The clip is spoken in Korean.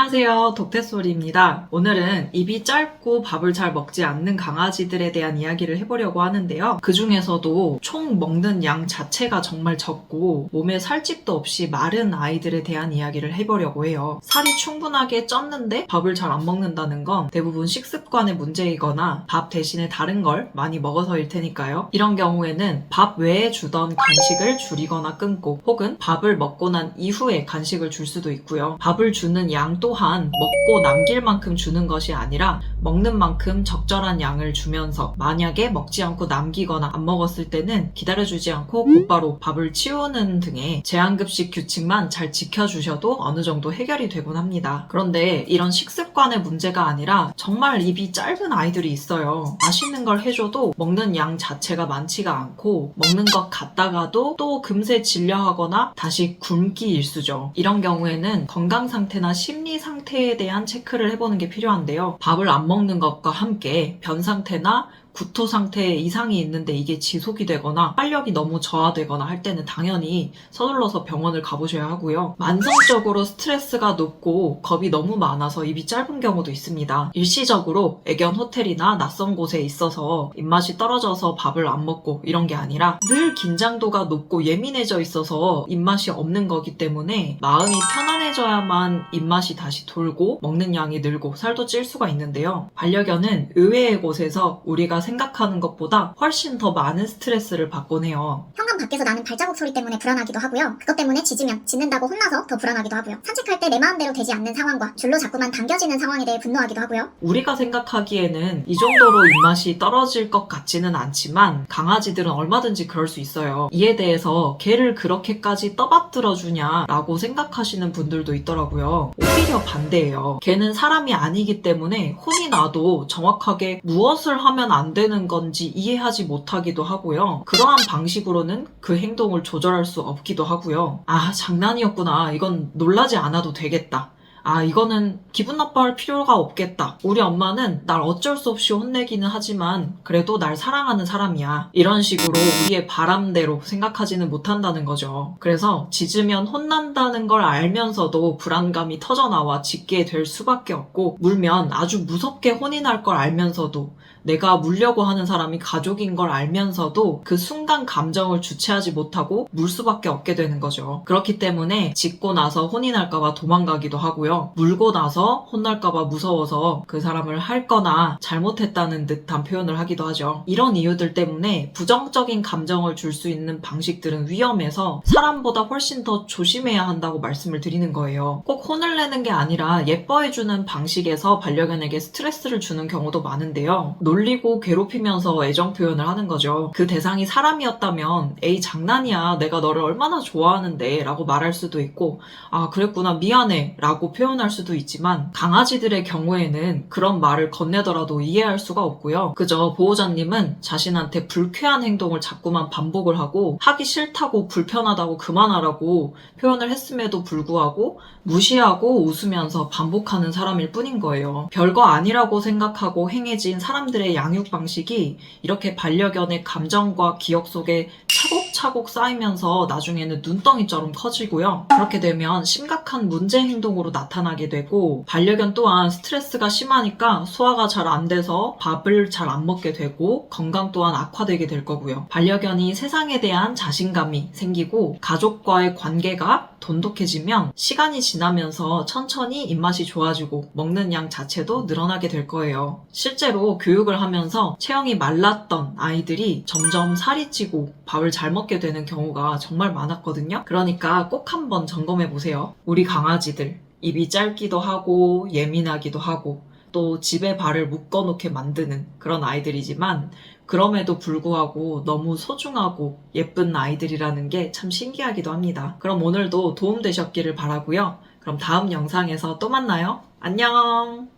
안녕하세요. 독태소리입니다. 오늘은 입이 짧고 밥을 잘 먹지 않는 강아지들에 대한 이야기를 해보려고 하는데요. 그 중에서도 총 먹는 양 자체가 정말 적고 몸에 살집도 없이 마른 아이들에 대한 이야기를 해보려고 해요. 살이 충분하게 쪘는데 밥을 잘 안 먹는다는 건 대부분 식습관의 문제이거나 밥 대신에 다른 걸 많이 먹어서일 테니까요. 이런 경우에는 밥 외에 주던 간식을 줄이거나 끊고 혹은 밥을 먹고 난 이후에 간식을 줄 수도 있고요. 밥을 주는 양 또한 먹고 남길 만큼 주는 것이 아니라 먹는 만큼 적절한 양을 주면서 만약에 먹지 않고 남기거나 안 먹었을 때는 기다려주지 않고 곧바로 밥을 치우는 등의 제한급식 규칙만 잘 지켜주셔도 어느 정도 해결이 되곤 합니다. 그런데 이런 식습관의 문제가 아니라 정말 입이 짧은 아이들이 있어요. 맛있는 걸 해줘도 먹는 양 자체가 많지가 않고 먹는 것 같다가도 또 금세 질려하거나 다시 굶기 일수죠. 이런 경우에는 건강 상태나 심리 상태에 대한 체크를 해보는 게 필요한데요. 밥을 안 먹는 것과 함께 변 상태나 구토 상태에 이상이 있는데 이게 지속이 되거나 활력이 너무 저하되거나 할 때는 당연히 서둘러서 병원을 가보셔야 하고요. 만성적으로 스트레스가 높고 겁이 너무 많아서 입이 짧은 경우도 있습니다. 일시적으로 애견 호텔이나 낯선 곳에 있어서 입맛이 떨어져서 밥을 안 먹고 이런 게 아니라 늘 긴장도가 높고 예민해져 있어서 입맛이 없는 거기 때문에 마음이 편안해져야만 입맛이 다시 돌고 먹는 양이 늘고 살도 찔 수가 있는데요. 반려견은 의외의 곳에서 우리가 생각하는 것보다 훨씬 더 많은 스트레스를 받곤 해요. 현관 밖에서 나는 발자국 소리 때문에 불안하기도 하고요. 그것 때문에 짖는다고 혼나서 더 불안하기도 하고요. 산책할 때 내 마음대로 되지 않는 상황과 줄로 자꾸만 당겨지는 상황에 대해 분노하기도 하고요. 우리가 생각하기에는 이 정도로 입맛이 떨어질 것 같지는 않지만 강아지들은 얼마든지 그럴 수 있어요. 이에 대해서 걔를 그렇게까지 떠받들어주냐라고 생각하시는 분들도 있더라고요. 오히려 반대예요. 걔는 사람이 아니기 때문에 혼이 나도 정확하게 무엇을 하면 안 되는 건지 이해하지 못하기도 하고요. 그러한 방식으로는 그 행동을 조절할 수 없기도 하고요. 아, 장난이었구나. 이건 놀라지 않아도 되겠다. 아, 이거는 기분 나빠할 필요가 없겠다. 우리 엄마는 날 어쩔 수 없이 혼내기는 하지만 그래도 날 사랑하는 사람이야. 이런 식으로 우리의 바람대로 생각하지는 못한다는 거죠. 그래서 짖으면 혼난다는 걸 알면서도 불안감이 터져나와 짖게 될 수밖에 없고 물면 아주 무섭게 혼이 날 걸 알면서도 내가 물려고 하는 사람이 가족인 걸 알면서도 그 순간 감정을 주체하지 못하고 물 수밖에 없게 되는 거죠. 그렇기 때문에 짖고 나서 혼이 날까봐 도망가기도 하고요. 물고 나서 혼날까봐 무서워서 그 사람을 핥거나 잘못했다는 듯한 표현을 하기도 하죠. 이런 이유들 때문에 부정적인 감정을 줄 수 있는 방식들은 위험해서 사람보다 훨씬 더 조심해야 한다고 말씀을 드리는 거예요. 꼭 혼을 내는 게 아니라 예뻐해주는 방식에서 반려견에게 스트레스를 주는 경우도 많은데요. 놀리고 괴롭히면서 애정 표현을 하는 거죠. 그 대상이 사람이었다면 에이 장난이야 내가 너를 얼마나 좋아하는데 라고 말할 수도 있고 아 그랬구나 미안해 라고 표현할 수도 있지만 강아지들의 경우에는 그런 말을 건네더라도 이해할 수가 없고요. 그저 보호자님은 자신한테 불쾌한 행동을 자꾸만 반복을 하고 하기 싫다고 불편하다고 그만하라고 표현을 했음에도 불구하고 무시하고 웃으면서 반복하는 사람일 뿐인 거예요. 별거 아니라고 생각하고 행해진 사람들의 양육 방식이 이렇게 반려견의 감정과 기억 속에 차곡차곡 쌓이면서 나중에는 눈덩이처럼 커지고요. 그렇게 되면 심각한 문제 행동으로 나타나게 되고 반려견 또한 스트레스가 심하니까 소화가 잘 안 돼서 밥을 잘 안 먹게 되고 건강 또한 악화되게 될 거고요. 반려견이 세상에 대한 자신감이 생기고 가족과의 관계가 돈독해지면 시간이 지나면서 천천히 입맛이 좋아지고 먹는 양 자체도 늘어나게 될 거예요. 실제로 교육을 하면서 체형이 말랐던 아이들이 점점 살이 찌고 밥을 잘 먹게 되는 경우가 정말 많았거든요. 그러니까 꼭 한번 점검해 보세요. 우리 강아지들 입이 짧기도 하고 예민하기도 하고 또 집에 발을 묶어놓게 만드는 그런 아이들이지만 그럼에도 불구하고 너무 소중하고 예쁜 아이들이라는 게 참 신기하기도 합니다. 그럼 오늘도 도움되셨기를 바라고요. 그럼 다음 영상에서 또 만나요. 안녕!